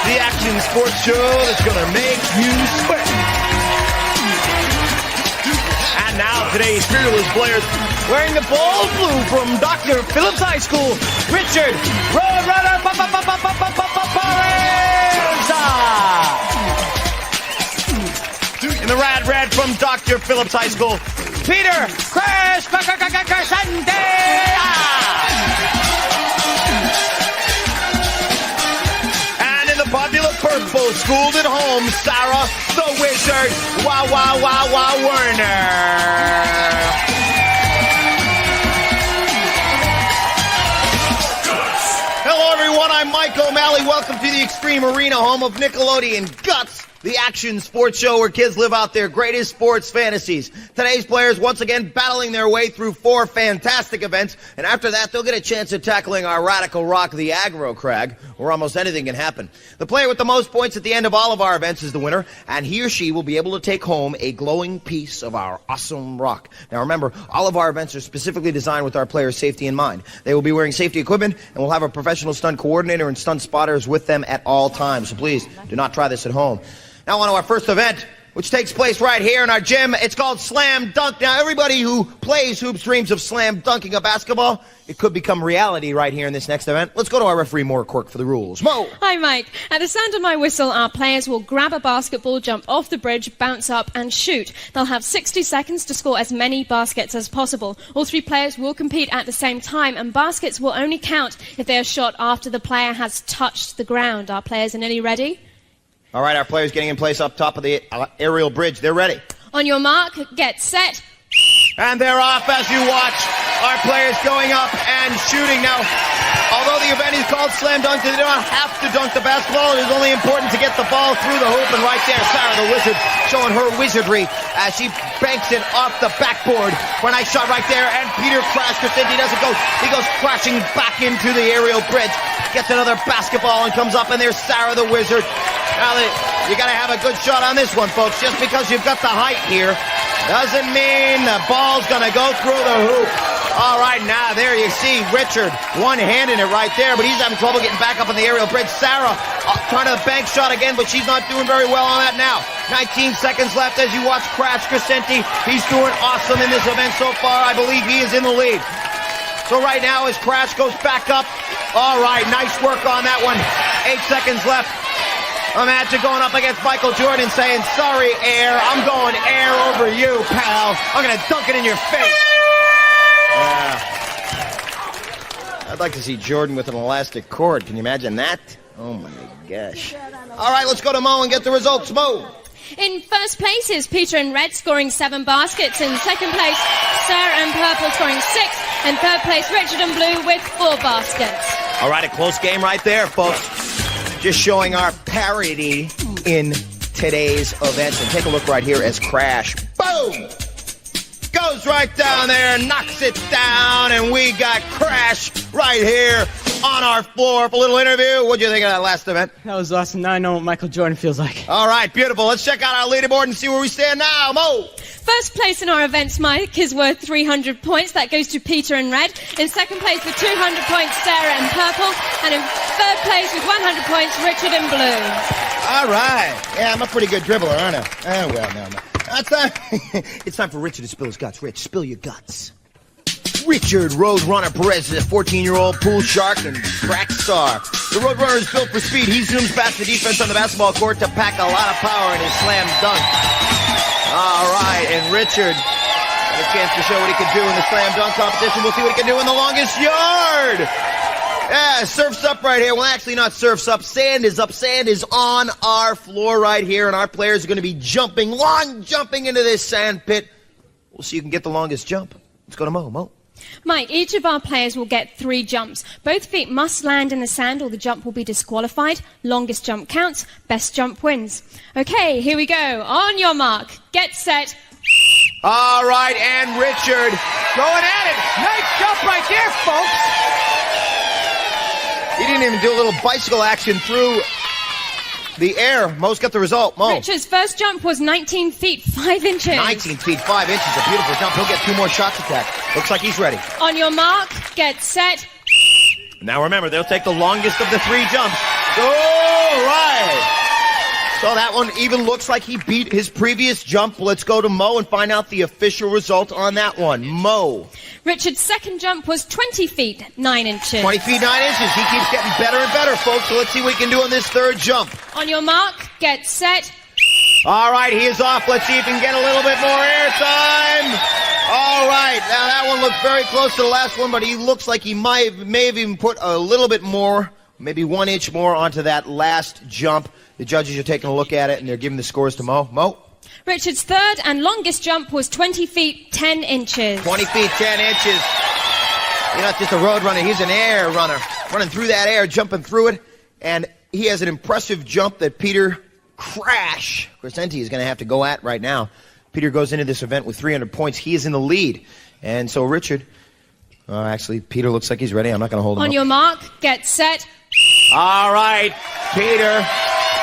the action sports show that's going to make you sweat. And now today's fearless players wearing the bold blue from Dr. Phillips High School, Richard Roadrunner Papareza. In the rad red from Dr. Phillips High School, Peter Crash Crescente. And in the popular purple, schooled at home, Sarah the Wizard Werner. Hello everyone, I'm Mike O'Malley. Welcome to the Extreme Arena, home of Nickelodeon Guts, the action sports show where kids live out their greatest sports fantasies. Today's players once again battling their way through 4 fantastic events, and after that they'll get a chance at tackling our radical rock, the aggro crag, where almost anything can happen. The player with the most points at the end of all of our events is the winner, and he or she will be able to take home a glowing piece of our awesome rock. Now remember, all of our events are specifically designed with our players' safety in mind. They will be wearing safety equipment, and we'll have a professional stunt coordinator and stunt spotters with them at all times. So please, do not try this at home. Now on to our first event, which takes place right here in our gym. It's called Slam Dunk. Now everybody who plays hoops dreams of slam dunking a basketball. It could become reality right here in this next event. Let's go to our referee, Maura Quirk, for the rules. Mo! Hi, Mike. At the sound of my whistle, our players will grab a basketball, jump off the bridge, bounce up, and shoot. They'll have 60 seconds to score as many baskets as possible. All 3 players will compete at the same time, and baskets will only count if they are shot after the player has touched the ground. Our players are nearly ready? All right, our players getting in place up top of the aerial bridge. They're ready. On your mark, get set. And they're off as you watch our players going up and shooting. Now, although the event is called Slam Dunk, they don't have to dunk the basketball. It is only important to get the ball through the hoop. And right there, Sarah the Wizard showing her wizardry as she banks it off the backboard for a nice shot right there. And Peter Crash Crescente doesn't go. He goes crashing back into the aerial bridge. Gets another basketball and comes up, and there's Sarah the Wizard. Now, you got to have a good shot on this one, folks. Just because you've got the height here doesn't mean the ball's going to go through the hoop. All right, now there you see Richard one-handing it right there, but he's having trouble getting back up on the aerial bridge. Sarah trying to bank shot again, but she's not doing very well on that now. 19 seconds left as you watch Crash Crescente. He's doing awesome in this event so far. I believe he is in the lead. So right now as Crash goes back up, all right, nice work on that one. 8 seconds left. Imagine going up against Michael Jordan saying, sorry, air, I'm going air over you, pal. I'm going to dunk it in your face. I'd like to see Jordan with an elastic cord. Can you imagine that? Oh, my gosh. All right, let's go to Mo and get the results. Mo. In first place is Peter in red, scoring 7 baskets. In second place, Sarah in purple, scoring 6. And third place, Richard in blue with 4 baskets. All right, a close game right there, folks. Just showing our parity in today's events. And take a look right here as Crash, boom, goes right down there, knocks it down, and we got Crash right here on our floor for a little interview. What'd you think of that last event? That was awesome. Now I know what Michael Jordan feels like. All right, beautiful. Let's check out our leaderboard and see where we stand now. Mo! First place in our events, Mike, is worth 300 points. That goes to Peter in red. In second place with 200 points, Sarah in purple. And in third place with 100 points, Richard in blue. All right. Yeah, I'm a pretty good dribbler, aren't I? Oh, well, no. It's time for Richard to spill his guts. Rich, spill your guts. Richard Roadrunner Perez is a 14-year-old pool shark and track star. The Roadrunner is built for speed. He zooms past the defense on the basketball court to pack a lot of power in his slam dunk. All right, and Richard had a chance to show what he could do in the slam dunk competition. We'll see what he can do in the longest yard. Yeah, surf's up right here. Well, actually not surf's up. Sand is up. Sand is on our floor right here, and our players are going to be long jumping into this sand pit. We'll see who can get the longest jump. Let's go to Mo. Mo. Mike, each of our players will get 3 jumps. Both feet must land in the sand or the jump will be disqualified. Longest jump counts. Best jump wins. Okay, here we go. On your mark. Get set. All right, and Richard going at it. Nice jump right there, folks. He didn't even do a little bicycle action through the air. Mo's got the result. Mo. Richard's first jump was 19 feet 5 inches. 19 feet 5 inches. A beautiful jump. He'll get 2 more shots at that. Looks like he's ready. On your mark, get set. Now remember, they'll take the longest of the 3 jumps. All right. So that one even looks like he beat his previous jump. Let's go to Mo and find out the official result on that one. Mo. Richard's second jump was 20 feet 9 inches. 20 feet 9 inches. He keeps getting better and better, folks. So let's see what he can do on this third jump. On your mark, get set. All right, he is off. Let's see if he can get a little bit more air time. All right, now that one looked very close to the last one, but he looks like he may have even put a little bit more, maybe 1 inch more onto that last jump. The judges are taking a look at it, and they're giving the scores to Mo. Mo? Richard's third and longest jump was 20 feet 10 inches. 20 feet 10 inches. He's not just a road runner, he's an air runner. Running through that air, jumping through it, and he has an impressive jump that Peter Crash Crescenti is going to have to go at right now. Peter goes into this event with 300 points. He is in the lead. And so Richard, actually, Peter looks like he's ready. I'm not going to hold him On up. your mark, get set. All right, Peter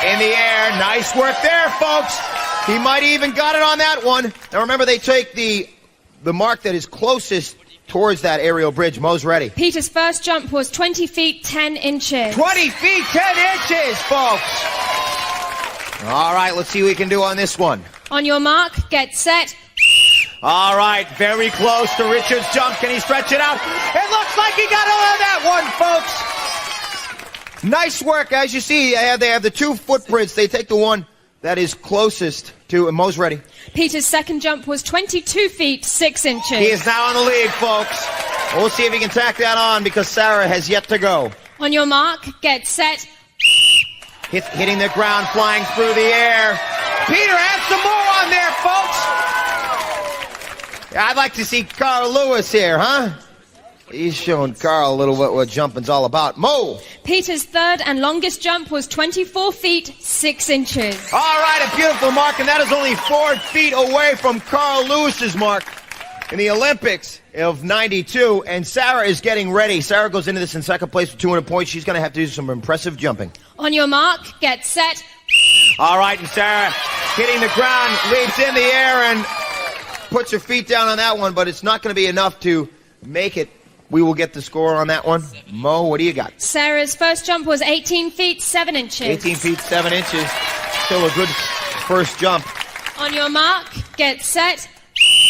in the air. Nice work there, folks. He might even got it on that one. Now remember, they take the mark that is closest towards that aerial bridge. Mo's ready. Peter's first jump was 20 feet 10 inches. 20 feet 10 inches, folks. All right, let's see what we can do on this one. On your mark, get set. All right, very close to Richard's jump. Can he stretch it out? It looks like he got it on that one, folks. Nice work. As you see, they have the two footprints. They take the one that is closest to, and Mo's ready. Peter's second jump was 22 feet 6 inches. He is now in the lead, folks. We'll see if he can tack that on because Sarah has yet to go. On your mark, get set. Hitting the ground, flying through the air. Peter has some more on there, folks. I'd like to see Carl Lewis here, huh? He's showing Carl a little bit what jumping's all about. Mo! Peter's third and longest jump was 24 feet 6 inches. All right, a beautiful mark, and that is only 4 feet away from Carl Lewis's mark in the Olympics of 92, and Sarah is getting ready. Sarah goes into this in second place with 200 points. She's going to have to do some impressive jumping. On your mark, get set. All right, and Sarah hitting the ground, leaps in the air and puts her feet down on that one, but it's not going to be enough to make it. We will get the score on that one. Mo, what do you got? Sarah's first jump was 18 feet 7 inches. 18 feet 7 inches. Still a good first jump. On your mark, get set.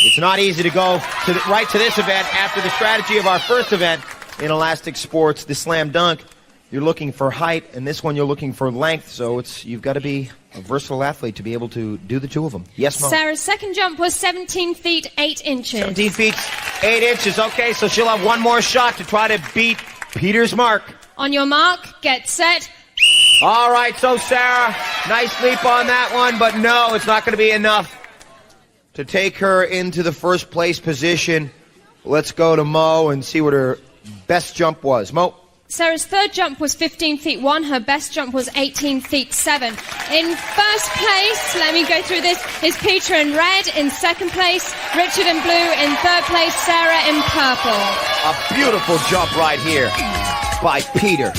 It's not easy to go right to this event after the strategy of our first event in Elastic Sports, the slam dunk. You're looking for height, and this one you're looking for length, so you've got to be a versatile athlete to be able to do the two of them. Yes, Mo? Sarah's second jump was 17 feet 8 inches. 17 feet 8 inches. Okay, so she'll have one more shot to try to beat Peter's mark. On your mark, get set. All right, so Sarah, nice leap on that one, but no, it's not going to be enough to take her into the first place position. Let's go to Mo and see what her best jump was. Mo? Sarah's third jump was 15 feet 1. Her best jump was 18 feet 7. In first place, let me go through this, is Peter in red. In second place, Richard in blue. In third place, Sarah in purple. A beautiful jump right here by Peter.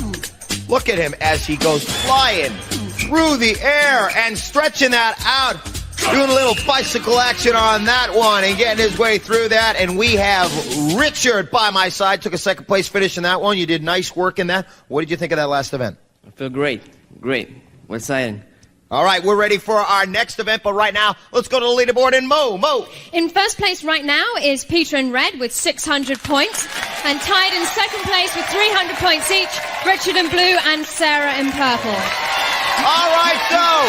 Look at him as he goes flying through the air and stretching that out. Doing a little bicycle action on that one and getting his way through that. And we have Richard by my side. Took a second place finish in that one. You did nice work in that. What did you think of that last event? I feel great. Great. We're excited. All right, we're ready for our next event. But right now, let's go to the leaderboard and Mo. In first place right now is Peter in red with 600 points. And tied in second place with 300 points each, Richard in blue and Sarah in purple. All right, so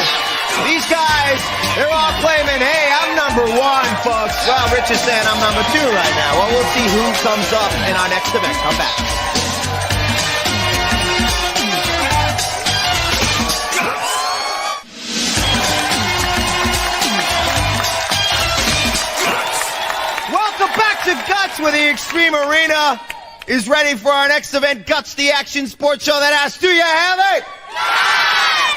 these guys, they're all claiming, hey, I'm number 1, folks. Well, Rich is saying I'm number 2 right now. Well, we'll see who comes up in our next event. Come back. Welcome back to Guts, where the Extreme Arena is ready for our next event, Guts, the action sports show that asks, do you have it?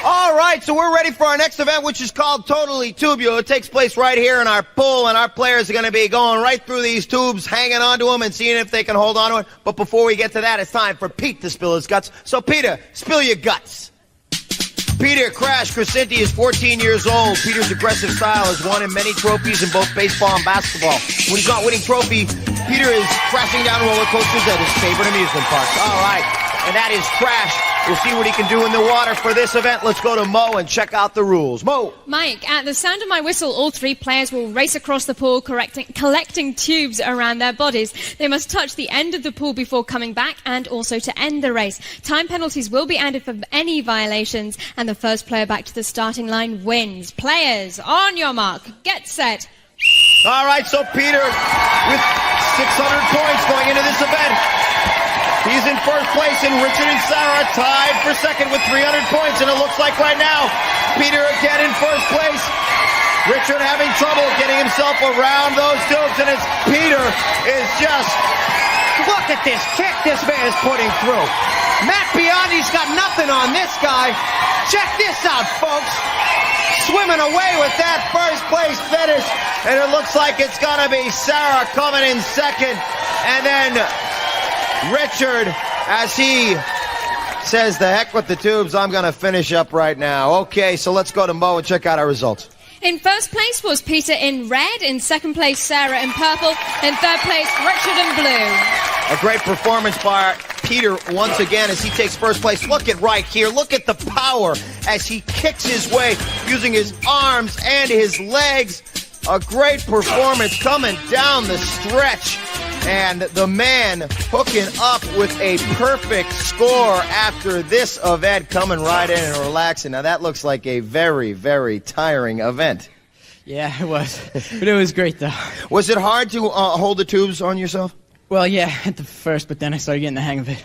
All right, so we're ready for our next event, which is called Totally Tubular. It takes place right here in our pool, and our players are going to be going right through these tubes, hanging onto them and seeing if they can hold on to it. But before we get to that, it's time for Pete to spill his guts. So, Peter, spill your guts. Peter Crash Crescenti is 14 years old. Peter's aggressive style has won him many trophies in both baseball and basketball. When he's not winning trophy, Peter is crashing down roller coasters at his favorite amusement parks. All right. and that is trash. We'll see what he can do in the water for this event. Let's go to Mo and check out the rules. Mo. Mike, at the sound of my whistle, all three players will race across the pool, collecting tubes around their bodies. They must touch the end of the pool before coming back and also to end the race. Time penalties will be added for any violations, and the first player back to the starting line wins. Players, on your mark, get set. All right, so Peter with 600 points going into this event. He's in first place, and Richard and Sarah tied for second with 300 points. And it looks like right now, Peter again in first place. Richard having trouble getting himself around those tubes, and as Peter is just... Look at this kick this man is putting through. Matt Biondi's got nothing on this guy. Check this out, folks. Swimming away with that first place finish. And it looks like it's going to be Sarah coming in second. And then Richard, as he says, the heck with the tubes, I'm going to finish up right now. Okay, so let's go to Mo and check out our results. In first place was Peter in red, in second place Sarah in purple, in third place Richard in blue. A great performance by Peter once again as he takes first place. Look at right here. Look at the power as he kicks his way using his arms and his legs. A great performance coming down the stretch. And the man hooking up with a perfect score after this event, coming right in and relaxing. Now that looks like a very, very tiring event. Yeah, it was. But it was great, though. Was it hard to hold the tubes on yourself? Well, yeah, at the first, but then I started getting the hang of it.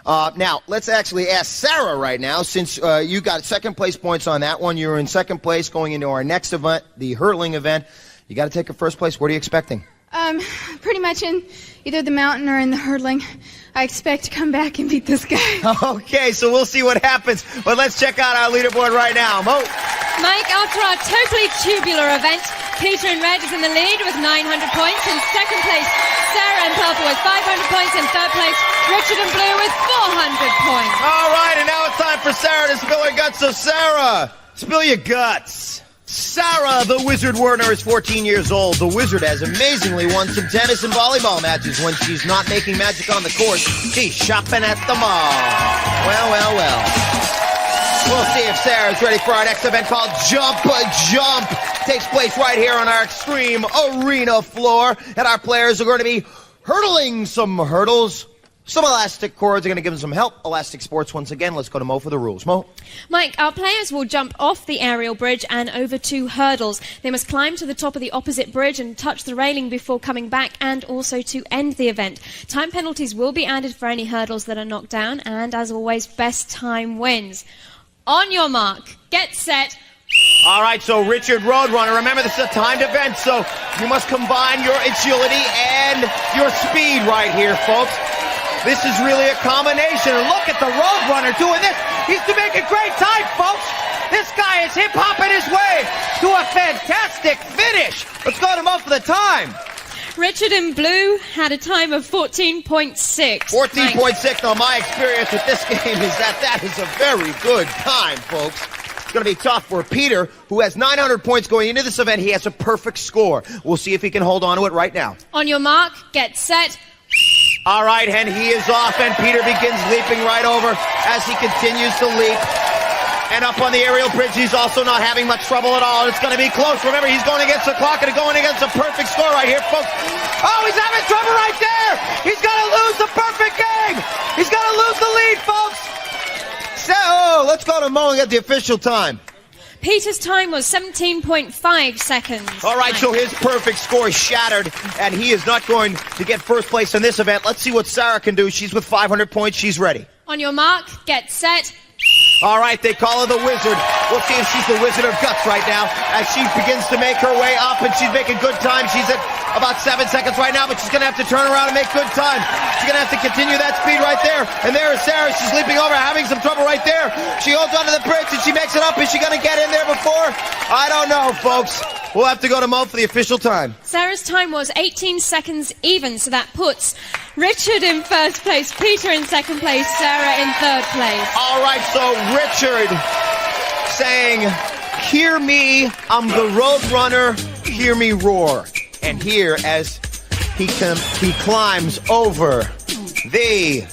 Now, let's actually ask Sarah right now, since you got second place points on that one. You're in second place going into our next event, the hurtling event. You got to take a first place. What are you expecting? Pretty much in either the mountain or in the hurdling. I expect to come back and beat this guy. Okay, so we'll see what happens. But let's check out our leaderboard right now. Mo. Mike, after our totally tubular event, Peter in red is in the lead with 900 points. In second place, Sarah in purple with 500 points. In third place, Richard in blue with 400 points. All right, and now it's time for Sarah to spill her guts. So Sarah, spill your guts. Sarah, the Wizard Werner, is 14 years old. The Wizard has amazingly won some tennis and volleyball matches. When she's not making magic on the court, she's shopping at the mall. Well. We'll see if Sarah's ready for our next event called Jump. Takes place right here on our Extreme Arena floor. And our players are going to be hurdling some hurdles. Some elastic cords are going to give them some help. Elastic Sports once again. Let's go to Mo for the rules. Mo? Mike, our players will jump off the aerial bridge and over 2 hurdles. They must climb to the top of the opposite bridge and touch the railing before coming back and also to end the event. Time penalties will be added for any hurdles that are knocked down, and as always, best time wins. On your mark, get set. All right, so Richard Roadrunner, remember this is a timed event, so you must combine your agility and your speed right here, folks. This is really a combination. And look at the Roadrunner doing this. He's making great time, folks. This guy is hip-hopping his way to a fantastic finish. Let's go to Mo for the time. Richard in blue had a time of 14.6. 14.6. Now, my experience with this game is that is a very good time, folks. It's going to be tough for Peter, who has 900 points going into this event. He has a perfect score. We'll see if he can hold on to it right now. On your mark, get set. All right, and he is off, and Peter begins leaping right over as he continues to leap. And up on the aerial bridge, he's also not having much trouble at all. It's going to be close. Remember, he's going against the clock and going against a perfect score right here, folks. Oh, he's having trouble right there. He's going to lose the perfect game. He's going to lose the lead, folks. So, let's go to Mo and get the official time. Peter's time was 17.5 seconds. All right, so his perfect score is shattered, and he is not going to get first place in this event. Let's see what Sarah can do. She's with 500 points. She's ready. On your mark, get set. All right, they call her the Wizard. We'll see if she's the Wizard of Guts right now as she begins to make her way up, and she's making good time. She's at about 7 seconds right now, but she's going to have to turn around and make good time. She's going to have to continue that speed right there. And there is Sarah. She's leaping over, having some trouble right there. She holds onto the bridge, and she makes it up. Is she going to get in there before? I don't know, folks. We'll have to go to Mo for the official time. Sarah's time was 18 seconds even, so that puts Richard in first place, Peter in second place, Sarah in third place. All right, so Richard saying, "Hear me, I'm the Roadrunner, hear me roar." And here, as he climbs over the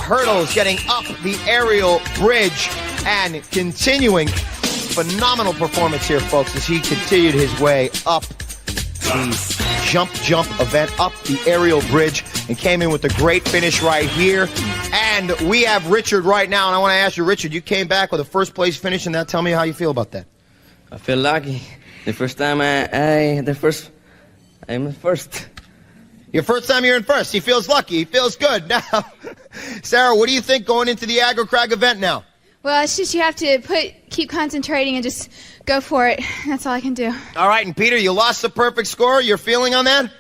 hurdles, getting up the aerial bridge, and continuing. Phenomenal performance here, folks, as he continued his way up the jump event, up the aerial bridge, and came in with a great finish right here. And we have Richard right now, and I want to ask you, Richard, you came back with a first place finish, and now tell me how you feel about that. I feel lucky. The first time I'm first. Your first time you're in first. He feels lucky. He feels good. Now, Sarah, what do you think going into the Aggro Crag event now? Well, it's just you have to keep concentrating and just go for it. That's all I can do. All right, and Peter, you lost the perfect score. Your feeling on that?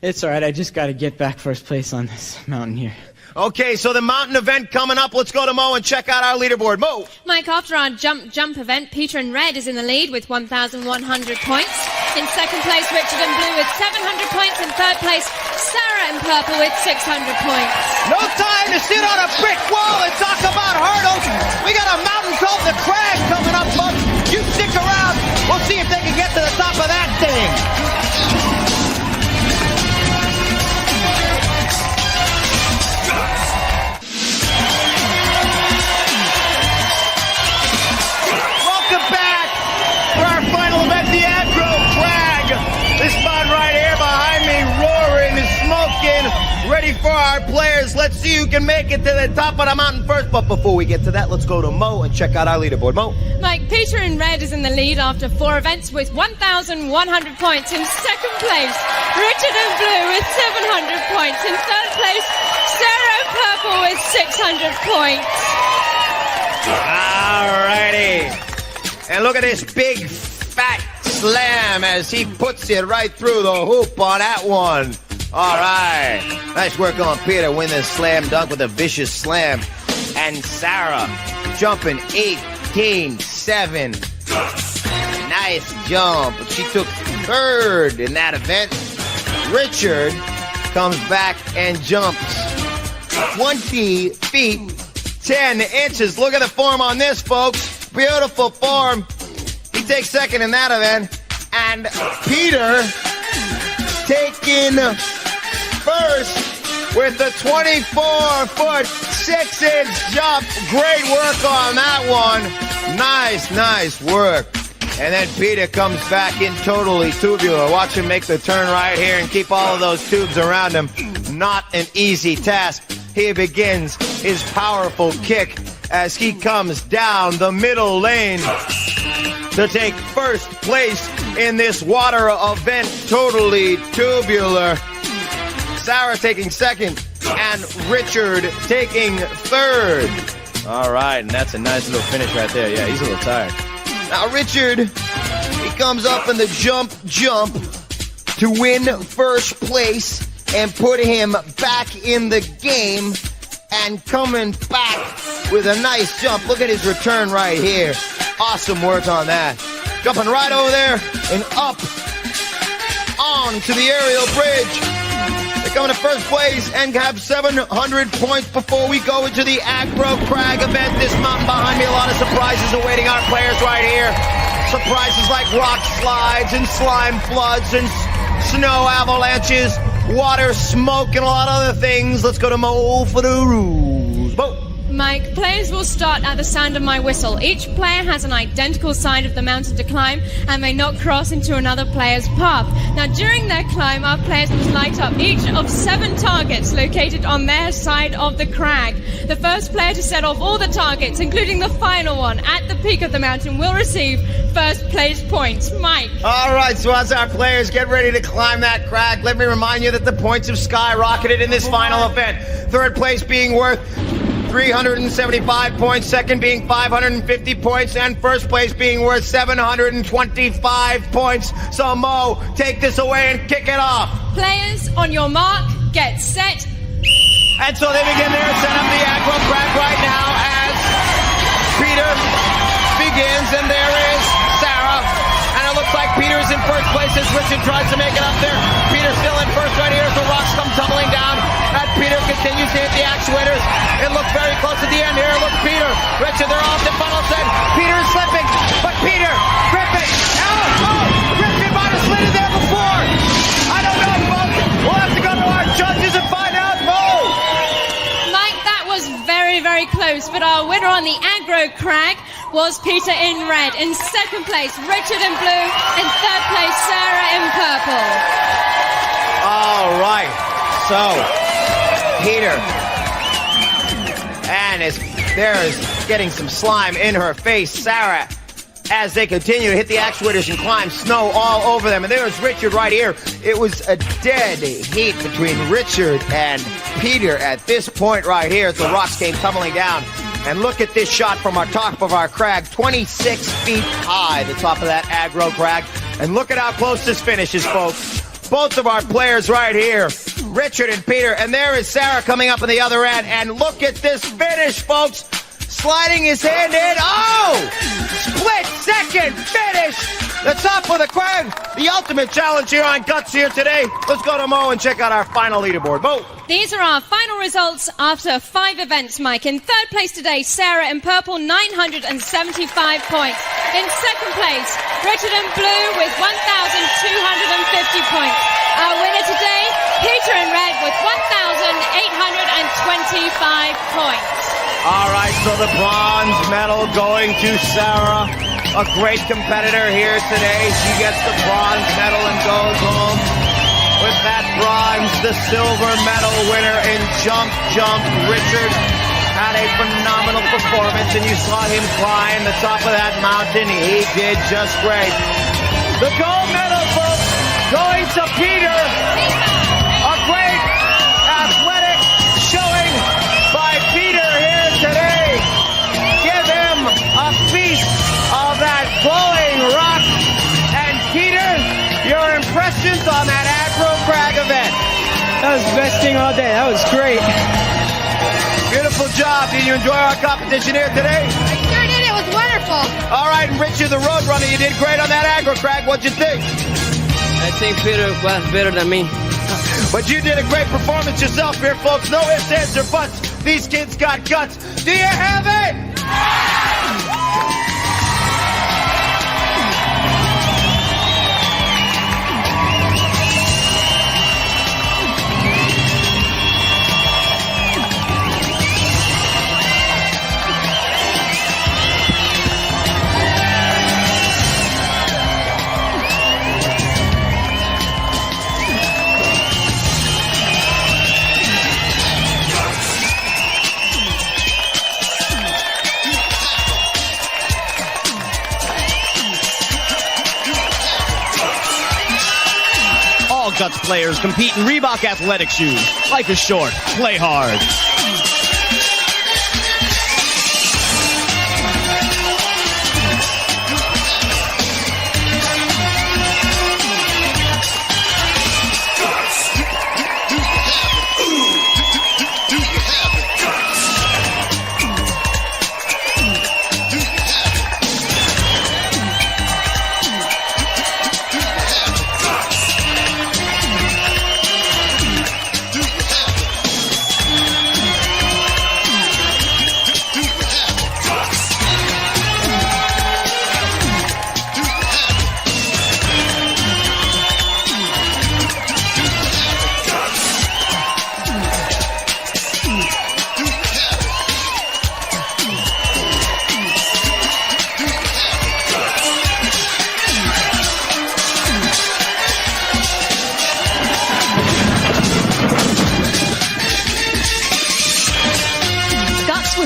It's all right. I just got to get back first place on this mountain here. Okay, so the mountain event coming up. Let's go to Mo and check out our leaderboard. Mo. Mike, after our jump event, Peter in red is in the lead with 1,100 points. In second place, Richard in blue with 700 points. In third place, Sarah in purple with 600 points. No time to sit on a brick wall and talk about hurdles. We got a mountain called the Crag coming up, folks. You stick around. We'll see if they can get to the top of that thing. Welcome back for our final event, the Aggro Crag. This spot right here behind me, roaring, smoking, ready for our players. Let's see who can make it to the top of the mountain first. But before we get to that, let's go to Mo and check out our leaderboard. Mo. Mike, Peter in red is in the lead after 4 events with 1,100 points. In second place, Richard in blue with 700 points. In third place, Sarah in purple with 600 points. Alrighty. And look at this big fat slam as he puts it right through the hoop on that one. All right. Nice work on Peter. Win this slam dunk with a vicious slam. And Sarah jumping 18-7. Nice jump. She took third in that event. Richard comes back and jumps 20 feet, 10 inches. Look at the form on this, folks. Beautiful form. He takes second in that event. And Peter taking first with a 24-foot, 6-inch jump. Great work on that one. Nice work. And then Peter comes back in totally tubular. Watch him make the turn right here and keep all of those tubes around him. Not an easy task. He begins his powerful kick as he comes down the middle lane to take first place in this water event, totally tubular. Sarah taking second and Richard taking third. All right, and that's a nice little finish right there. Yeah, he's a little tired. Now Richard, he comes up in the jump to win first place and put him back in the game, and coming back with a nice jump. Look at his return right here. Awesome work on that. Jumping right over there and up on to the aerial bridge. They come into first place and have 700 points before we go into the Aggro Crag event. This mountain behind me, a lot of surprises awaiting our players right here. Surprises like rock slides and slime floods and snow avalanches, water, smoke, and a lot of other things. Let's go to Mo for the rules. Mo. Mike, players will start at the sound of my whistle. Each player has an identical side of the mountain to climb and may not cross into another player's path. Now, during their climb, our players must light up each of 7 targets located on their side of the crag. The first player to set off all the targets, including the final one at the peak of the mountain, will receive first place points. Mike. All right, so as our players get ready to climb that crag, let me remind you that the points have skyrocketed in this final event. Third place being worth 375 points, second being 550 points, and first place being worth 725 points. So Mo, take this away and kick it off. Players, on your mark, get set. And so they begin their set up the Aggro Crag right now as Peter begins, and there is Sarah. And it looks like Peter is in first place as Richard tries to make it up there. Peter's still in first right here as the rocks come tumbling down. And Peter continues to hit the actuators. It looks very close at the end here. Look, Peter, Richard, they're off the funnel set. Peter is slipping, but Peter gripping. Oh, Richard might have slid it there before. I don't know, folks. We'll have to go to our judges and find out. Mo. Mike, that was but our winner on the aggro crag was Peter in red. In second place, Richard in blue. In third place, Sarah in purple. All right. So, Peter, and there's getting some slime in her face. Sarah, as they continue to hit the actuators and climb, snow all over them. And there's Richard right here. It was a dead heat between Richard and Peter at this point right here as the rocks came tumbling down. And look at this shot from our top of our crag, 26 feet high, the top of that aggro crag. And look at how close this finishes, folks. Both of our players right here, Richard and Peter. And there is Sarah coming up on the other end. And look at this finish, folks. Sliding his hand in. Oh! Split second finish. The top of the crag. The ultimate challenge here on Guts here today. Let's go to Mo and check out our final leaderboard. Mo. These are our final results after 5 events, Mike. In third place today, Sarah in purple, 975 points. In second place, Richard in blue with 1,250 points. Our winner today, Peter in red with 1,825 points. All right, so the bronze medal going to Sarah, a great competitor here today. She gets the bronze medal and goes home with that bronze. The silver medal winner in jump, Richard, had a phenomenal performance, and you saw him climb the top of that mountain. He did just great. The gold medal, folks, going to Peter. A great athletic showing by Peter here today. Give him a piece of that glowing rock. And Peter, your impressions on that aggro crag event? That was the best thing all day. That was great. Beautiful job. Did you enjoy our competition here today? I sure did. It was wonderful. All right, and Richard, the road runner, you did great on that aggro crag. What'd you think? I think Peter was better than me. But you did a great performance yourself here, folks. No ifs, ands, or buts. These kids got guts. Do you have it? Guts players compete in Reebok athletic shoes. Life is short. Play hard.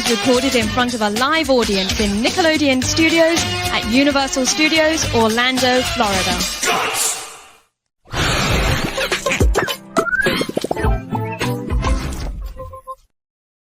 Recorded in front of a live audience in Nickelodeon Studios at Universal Studios, Orlando, Florida.